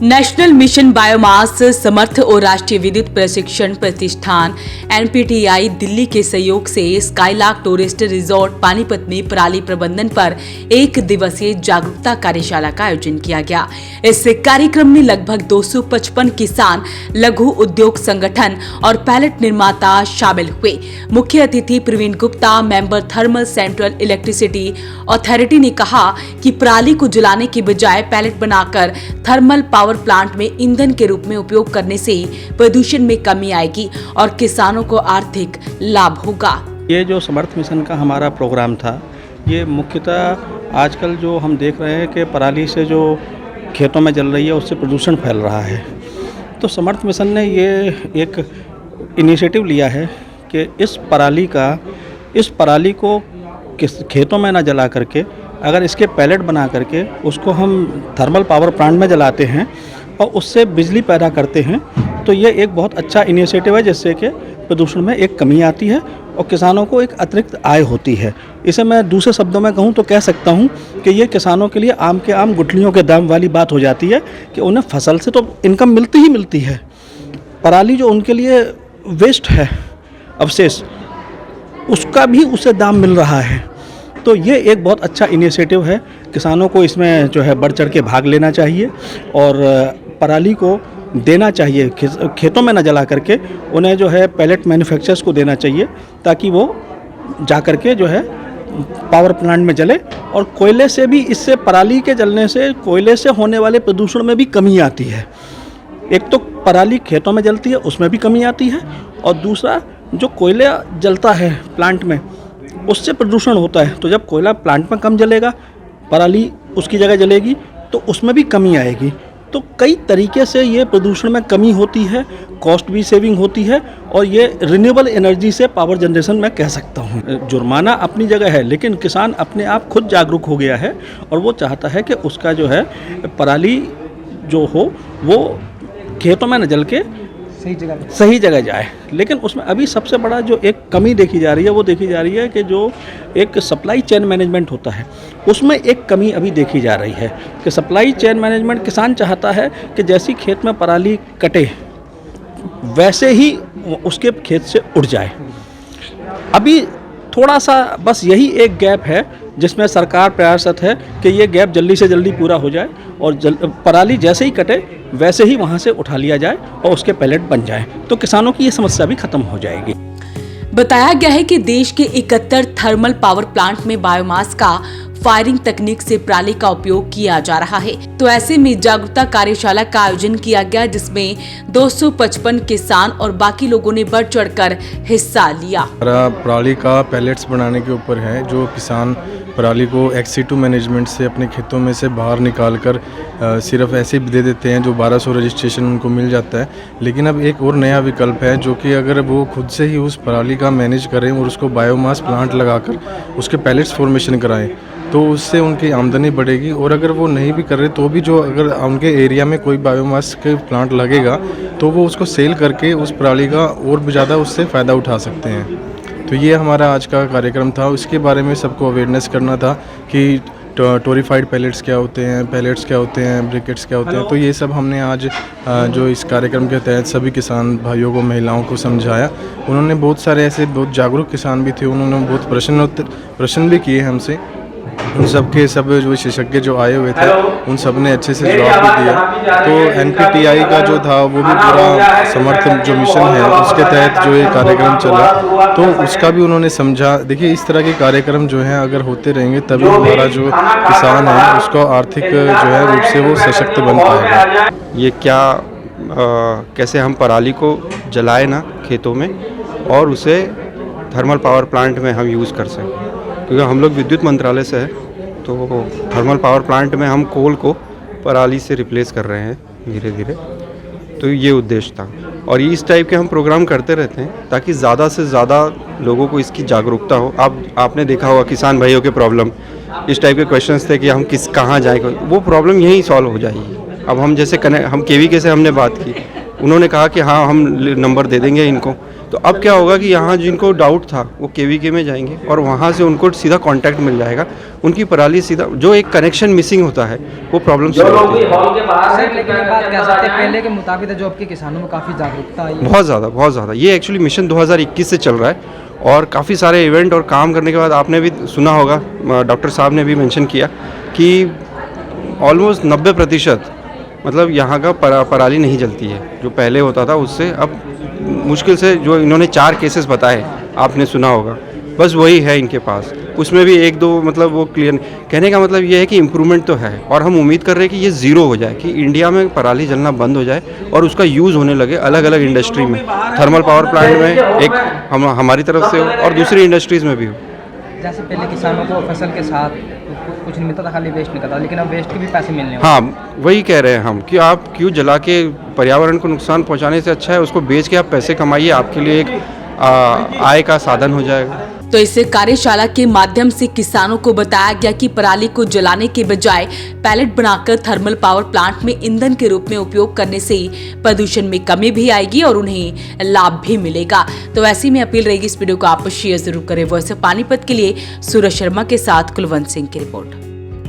National mission biomass समर्थ और राष्ट्रीय विद्युत प्रशिक्षण प्रतिष्ठान (NPTI) दिल्ली के सहयोग से स्काईलार्क टूरिस्ट रिजॉर्ट पानीपत में पराली प्रबंधन पर एक दिवसीय जागरूकता कार्यशाला का आयोजन किया गया। इस कार्यक्रम में लगभग 255 किसान, लघु उद्योग संगठन और पैलेट निर्माता शामिल हुए। मुख्य अतिथि Praveen Gupta, member thermal central electricity authority ने कहा कि पराली को जलाने के बजाय पैलेट बनाकर थर्मल पावर प्लांट में ईंधन के रूप में उपयोग करने से प्रदूषण में कमी आएगी और किसानों को आर्थिक लाभ होगा। ये जो समर्थ मिशन का हमारा प्रोग्राम था, ये मुख्यतः आजकल जो हम देख रहे हैं कि पराली से जो खेतों में जल रही है उससे प्रदूषण फैल रहा है। तो समर्थ मिशन ने ये एक इनिशिएटिव लिया है कि इस पराली को खेतों में ना जला करके अगर इसके पैलेट बना करके उसको हम थर्मल पावर प्लांट में जलाते हैं और उससे बिजली पैदा करते हैं, तो ये एक बहुत अच्छा इनिशिएटिव है जिससे कि प्रदूषण में एक कमी आती है और किसानों को एक अतिरिक्त आय होती है। इसे मैं दूसरे शब्दों में कहूँ तो कह सकता हूँ कि ये किसानों के लिए आम के आम गुठलियों के दाम वाली बात हो जाती है कि उन्हें फसल से तो इनकम मिलती ही मिलती है, पराली जो उनके लिए वेस्ट है, अवशेष, उसका भी उसे दाम मिल रहा है। तो ये एक बहुत अच्छा इनिशिएटिव है। किसानों को इसमें जो है बढ़ चढ़ के भाग लेना चाहिए और पराली को देना चाहिए, खेतों में न जला करके उन्हें जो है पैलेट मैन्युफैक्चरर्स को देना चाहिए ताकि वो जा कर के जो है पावर प्लांट में जले। और कोयले से भी, इससे पराली के जलने से कोयले से होने वाले प्रदूषण में भी कमी आती है। एक तो पराली खेतों में जलती है उसमें भी कमी आती है और दूसरा जो कोयला जलता है प्लांट में उससे प्रदूषण होता है। तो जब कोयला प्लांट में कम जलेगा, पराली उसकी जगह जलेगी तो उसमें भी कमी आएगी। तो कई तरीके से ये प्रदूषण में कमी होती है, कॉस्ट भी सेविंग होती है और ये रिन्यूएबल एनर्जी से पावर जनरेशन मैं कह सकता हूँ। जुर्माना अपनी जगह है, लेकिन किसान अपने आप खुद जागरूक हो गया है और वो चाहता है कि उसका जो है पराली जो हो वो खेतों में न जल के सही जगह जाए। लेकिन उसमें अभी सबसे बड़ा जो एक कमी देखी जा रही है वो देखी जा रही है कि जो एक सप्लाई चेन मैनेजमेंट होता है उसमें एक कमी अभी देखी जा रही है कि सप्लाई चेन मैनेजमेंट, किसान चाहता है कि जैसी खेत में पराली कटे वैसे ही उसके खेत से उड़ जाए। अभी थोड़ा सा बस यही एक गैप है जिसमें सरकार प्रयासरत है कि ये गैप जल्दी से जल्दी पूरा हो जाए और पराली जैसे ही कटे वैसे ही वहाँ से उठा लिया जाए और उसके पैलेट बन जाए, तो किसानों की ये समस्या भी खत्म हो जाएगी। बताया गया है कि देश के 71 थर्मल पावर प्लांट में बायोमास का फायरिंग तकनीक से पराली का उपयोग किया जा रहा है। तो ऐसे में जागरूकता कार्यशाला का आयोजन किया गया जिसमें 255 किसान और बाकी लोगों ने बढ़ चढ़कर हिस्सा लिया। पराली का पैलेट्स बनाने के ऊपर है। जो किसान पराली को XC2 मैनेजमेंट से अपने खेतों में से बाहर निकाल कर सिर्फ ऐसे दे देते हैं, जो 1200 रजिस्ट्रेशन उनको मिल जाता है। लेकिन अब एक और नया विकल्प है जो कि अगर वो खुद से ही उस पराली का मैनेज करें और उसको बायोमास प्लांट लगाकर उसके पैलेट्स फॉर्मेशन कराएं तो उससे उनकी आमदनी बढ़ेगी। और अगर वो नहीं भी कर रहे तो भी जो अगर उनके एरिया में कोई बायोमास के प्लांट लगेगा तो वो उसको सेल करके उस पराली का और भी ज़्यादा उससे फ़ायदा उठा सकते हैं। तो ये हमारा आज का कार्यक्रम था। इसके बारे में सबको अवेयरनेस करना था कि टोरिफाइड पैलेट्स क्या होते हैं, पैलेट्स क्या होते हैं, ब्रिकेट्स क्या होते हैं। तो ये सब हमने आज जो इस कार्यक्रम के तहत सभी किसान भाइयों को, महिलाओं को समझाया। उन्होंने बहुत सारे ऐसे बहुत जागरूक किसान भी थे, उन्होंने बहुत प्रश्न भी किए हमसे। उन सब के सब जो विशेषज्ञ जो आए हुए थे उन सब ने अच्छे से जवाब भी दिया। तो NPTI का जो था वो भी पूरा समर्थ जो मिशन है उसके तहत जो ये कार्यक्रम चला तो उसका भी उन्होंने समझा। देखिए, इस तरह के कार्यक्रम जो हैं अगर होते रहेंगे तभी हमारा जो किसान है उसको आर्थिक जो है रूप से वो सशक्त बन पाएगा। ये कैसे हम पराली को जलाए ना खेतों में और उसे थर्मल पावर प्लांट में हम यूज़ कर सकें, क्योंकि हम लोग विद्युत मंत्रालय से है तो थर्मल पावर प्लांट में हम कोल को पराली से रिप्लेस कर रहे हैं धीरे धीरे। तो ये उद्देश्य था और इस टाइप के हम प्रोग्राम करते रहते हैं ताकि ज़्यादा से ज़्यादा लोगों को इसकी जागरूकता हो। आपने देखा होगा किसान भाइयों के प्रॉब्लम, इस टाइप के क्वेश्चंस थे कि हम कहाँ जाएँ, वो प्रॉब्लम यहीं सॉल्व हो जाएगी। अब हम जैसे हम KVK से हमने बात की, उन्होंने कहा कि हाँ हम नंबर दे देंगे इनको तो अब क्या होगा कि यहाँ जिनको डाउट था वो केवीके में जाएंगे और वहाँ से उनको सीधा कांटेक्ट मिल जाएगा, उनकी पराली सीधा, जो एक कनेक्शन मिसिंग होता है वो प्रॉब्लम सॉल्व होती है। सर, लेकिन ये बात कह सकते हैं पहले के मुताबिक जो अब के किसानों में काफ़ी जागरूकता आई है। बहुत ज़्यादा ये एक्चुअली मिशन 2021 से चल रहा है और काफ़ी सारे इवेंट और काम करने के बाद आपने भी सुना होगा, डॉक्टर साहब ने भी मेंशन किया कि ऑलमोस्ट 90% मतलब यहाँ का पराली नहीं जलती है। जो पहले होता था उससे अब मुश्किल से, जो इन्होंने 4 केसेस बताए आपने सुना होगा, बस वही है इनके पास। उसमें भी 1-2 मतलब वो क्लियर, कहने का मतलब ये है कि इम्प्रूवमेंट तो है और हम उम्मीद कर रहे हैं कि ये ज़ीरो हो जाए, कि इंडिया में पराली जलना बंद हो जाए और उसका यूज़ होने लगे अलग अलग इंडस्ट्री में, थर्मल पावर प्लांट में एक हमारी तरफ से हो और दूसरी इंडस्ट्रीज़ में भी हो। जैसे पहले किसानों को फसल के साथ कुछ नहीं मिलता था, खाली वेस्ट निकलता था, लेकिन अब वेस्ट के भी पैसे मिलने होंगे। हाँ, वही कह रहे हैं हम कि आप क्यों जला के पर्यावरण को नुकसान पहुंचाने से अच्छा है उसको बेच के आप पैसे कमाइए, आपके लिए एक आय का साधन हो जाएगा। तो इस कार्यशाला के माध्यम से किसानों को बताया गया कि पराली को जलाने के बजाय पैलेट बनाकर थर्मल पावर प्लांट में ईंधन के रूप में उपयोग करने से प्रदूषण में कमी भी आएगी और उन्हें लाभ भी मिलेगा। तो ऐसी में अपील रहेगी, इस वीडियो को आप शेयर जरूर करें। वॉइस ऑफ पानीपत के लिए सूरज शर्मा के साथ कुलवंत सिंह की रिपोर्ट।